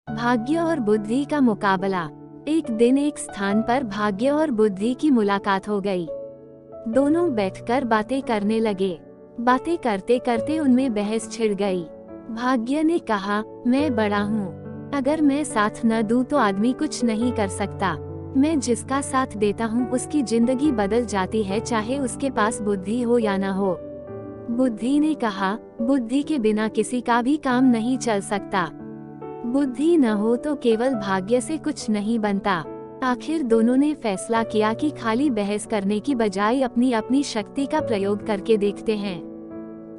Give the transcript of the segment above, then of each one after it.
भाग्य और बुद्धि का मुकाबला। एक दिन एक स्थान पर भाग्य और बुद्धि की मुलाकात हो गई। दोनों बैठकर बातें करने लगे। बातें करते करते उनमें बहस छिड़ गई। भाग्य ने कहा, मैं बड़ा हूँ, अगर मैं साथ न दूं तो आदमी कुछ नहीं कर सकता। मैं जिसका साथ देता हूँ उसकी जिंदगी बदल जाती है, चाहे उसके पास बुद्धि हो या न हो। बुद्धि ने कहा, बुद्धि के बिना किसी का भी काम नहीं चल सकता। बुद्धि न हो तो केवल भाग्य से कुछ नहीं बनता। आखिर दोनों ने फैसला किया कि खाली बहस करने की बजाय अपनी अपनी शक्ति का प्रयोग करके देखते हैं,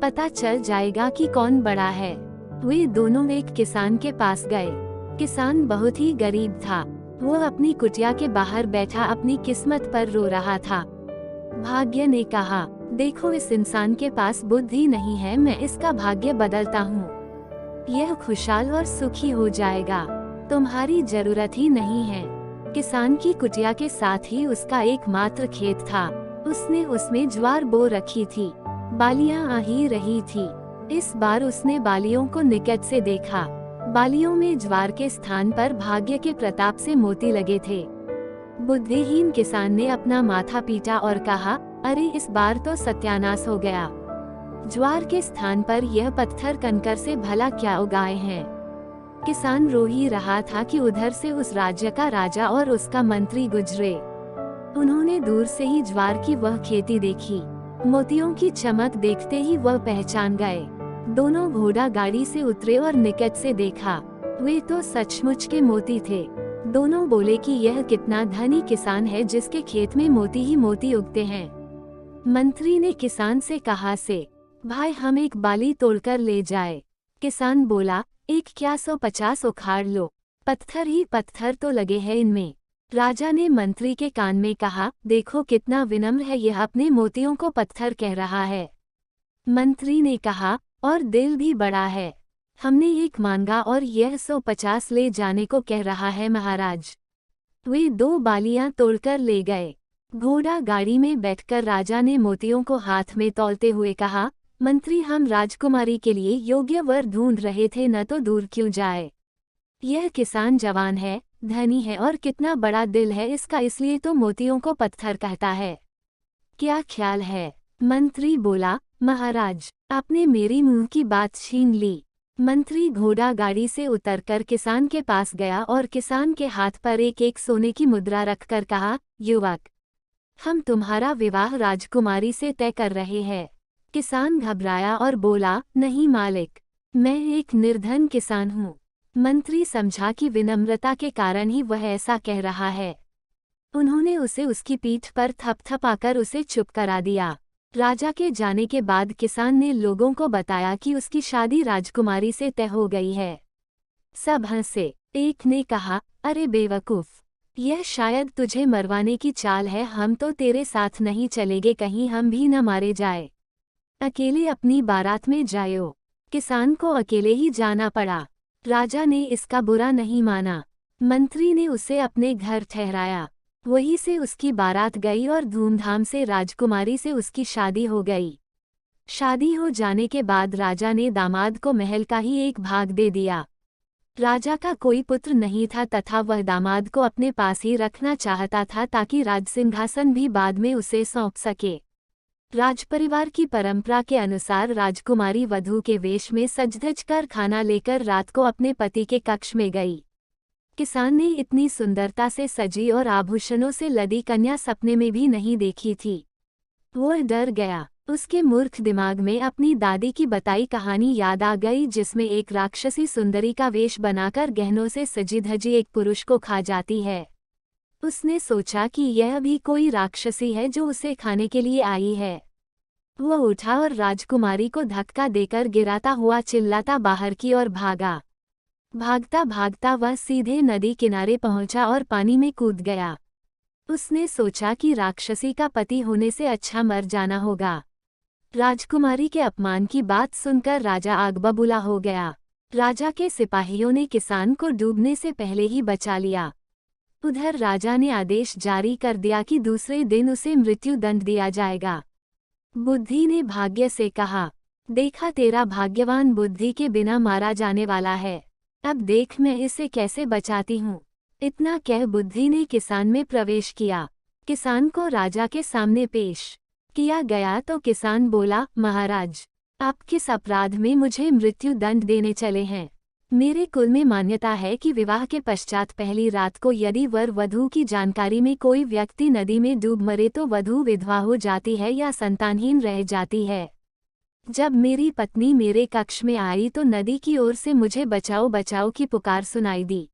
पता चल जाएगा कि कौन बड़ा है। वे दोनों एक किसान के पास गए। किसान बहुत ही गरीब था। वो अपनी कुटिया के बाहर बैठा अपनी किस्मत पर रो रहा था। भाग्य ने कहा, देखो इस इंसान के पास बुद्धि नहीं है, मैं इसका भाग्य बदलता हूँ। यह खुशहाल और सुखी हो जाएगा, तुम्हारी जरूरत ही नहीं है। किसान की कुटिया के साथ ही उसका एकमात्र खेत था। उसने उसमें ज्वार बो रखी थी। बालियां आ ही रही थी। इस बार उसने बालियों को निकट से देखा। बालियों में ज्वार के स्थान पर भाग्य के प्रताप से मोती लगे थे। बुद्धिहीन किसान ने अपना माथा पीटा और कहा, अरे इस बार तो सत्यानाश हो गया। ज्वार के स्थान पर यह पत्थर कंकर से भला क्या उगाए हैं। किसान रो ही रहा था कि उधर से उस राज्य का राजा और उसका मंत्री गुजरे। उन्होंने दूर से ही ज्वार की वह खेती देखी। मोतियों की चमक देखते ही वह पहचान गए। दोनों घोड़ा गाड़ी से उतरे और निकट से देखा। वे तो सचमुच के मोती थे। दोनों बोले कि यह कितना धनी किसान है जिसके खेत में मोती ही मोती उगते हैं। मंत्री ने किसान से कहा, से भाई हम एक बाली तोड़कर ले जाए। किसान बोला, एक क्या 150 उखाड़ लो, पत्थर ही पत्थर तो लगे हैं इनमें। राजा ने मंत्री के कान में कहा, देखो कितना विनम्र है यह, अपने मोतियों को पत्थर कह रहा है। मंत्री ने कहा, और दिल भी बड़ा है, हमने एक मांगा और यह 150 ले जाने को कह रहा है महाराज। वे 2 बालियां तोड़कर ले गए। घोड़ा गाड़ी में बैठकर राजा ने मोतियों को हाथ में तौलते हुए कहा, मंत्री हम राजकुमारी के लिए योग्य वर ढूंढ रहे थे, न तो दूर क्यों जाए। यह किसान जवान है, धनी है और कितना बड़ा दिल है इसका, इसलिए तो मोतियों को पत्थर कहता है। क्या ख्याल है। मंत्री बोला, महाराज आपने मेरी मुंह की बात छीन ली। मंत्री घोड़ा गाड़ी से उतरकर किसान के पास गया और किसान के हाथ पर एक एक सोने की मुद्रा रखकर कहा, युवक हम तुम्हारा विवाह राजकुमारी से तय कर रहे हैं। किसान घबराया और बोला, नहीं मालिक, मैं एक निर्धन किसान हूँ। मंत्री समझा कि विनम्रता के कारण ही वह ऐसा कह रहा है। उन्होंने उसे उसकी पीठ पर थपथपाकर उसे चुप करा दिया। राजा के जाने के बाद किसान ने लोगों को बताया कि उसकी शादी राजकुमारी से तय हो गई है। सब हंसे। एक ने कहा, अरे बेवकूफ, यह शायद तुझे मरवाने की चाल है, हम तो तेरे साथ नहीं चलेंगे, कहीं हम भी न मारे जाए। अकेले अपनी बारात में जायो। किसान को अकेले ही जाना पड़ा। राजा ने इसका बुरा नहीं माना। मंत्री ने उसे अपने घर ठहराया। वहीं से उसकी बारात गई और धूमधाम से राजकुमारी से उसकी शादी हो गई। शादी हो जाने के बाद राजा ने दामाद को महल का ही एक भाग दे दिया। राजा का कोई पुत्र नहीं था तथा वह दामाद को अपने पास ही रखना चाहता था ताकि राजसिंहासन भी बाद में उसे सौंप सके। राजपरिवार की परंपरा के अनुसार राजकुमारी वधू के वेश में सज-धज कर खाना लेकर रात को अपने पति के कक्ष में गई। किसान ने इतनी सुंदरता से सजी और आभूषणों से लदी कन्या सपने में भी नहीं देखी थी। वह डर गया। उसके मूर्ख दिमाग में अपनी दादी की बताई कहानी याद आ गई, जिसमें एक राक्षसी सुंदरी का वेश बनाकर गहनों से सजी धजी एक पुरुष को खा जाती है। उसने सोचा कि यह भी कोई राक्षसी है जो उसे खाने के लिए आई है। वह उठा और राजकुमारी को धक्का देकर गिराता हुआ चिल्लाता बाहर की ओर भागा। भागता भागता वह सीधे नदी किनारे पहुंचा और पानी में कूद गया। उसने सोचा कि राक्षसी का पति होने से अच्छा मर जाना होगा। राजकुमारी के अपमान की बात सुनकर राजा आग बबूला हो गया। राजा के सिपाहियों ने किसान को डूबने से पहले ही बचा लिया। उधर राजा ने आदेश जारी कर दिया कि दूसरे दिन उसे मृत्यु दंड दिया जाएगा। बुद्धि ने भाग्य से कहा, देखा तेरा भाग्यवान बुद्धि के बिना मारा जाने वाला है। अब देख मैं इसे कैसे बचाती हूँ। इतना कह बुद्धि ने किसान में प्रवेश किया। किसान को राजा के सामने पेश किया गया तो किसान बोला, महाराज, आप किस अपराध में मुझे मृत्यु दंड देने चले हैं? मेरे कुल में मान्यता है कि विवाह के पश्चात पहली रात को यदि वर वधू की जानकारी में कोई व्यक्ति नदी में डूब मरे तो वधू विधवा हो जाती है या संतानहीन रह जाती है। जब मेरी पत्नी मेरे कक्ष में आई तो नदी की ओर से मुझे बचाओ बचाओ की पुकार सुनाई दी।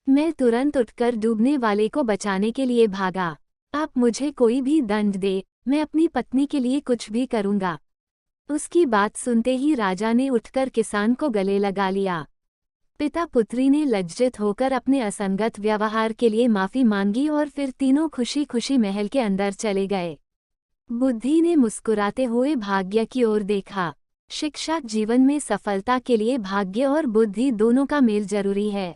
मैं तुरंत उठकर डूबने वाले को बचाने के लिए भागा। आप मुझे कोई भी दंड दे, मैं अपनी पत्नी के लिए कुछ भी करूंगा। उसकी बात सुनते ही राजा ने उठकर किसान को गले लगा लिया। पिता पुत्री ने लज्जित होकर अपने असंगत व्यवहार के लिए माफी मांगी और फिर तीनों खुशी खुशी महल के अंदर चले गए। बुद्धि ने मुस्कुराते हुए भाग्य की ओर देखा। शिक्षा जीवन में सफलता के लिए भाग्य और बुद्धि दोनों का मेल जरूरी है।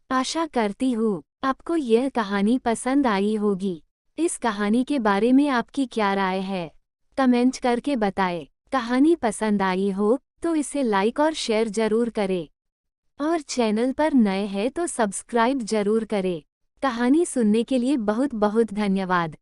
आशा करती हूँ आपको यह कहानी पसंद आई होगी। इस कहानी के बारे में आपकी क्या राय है? कमेंट करके बताएं। कहानी पसंद आई हो तो इसे लाइक और शेयर जरूर करें और चैनल पर नए हैं तो सब्सक्राइब जरूर करें। कहानी सुनने के लिए बहुत बहुत धन्यवाद।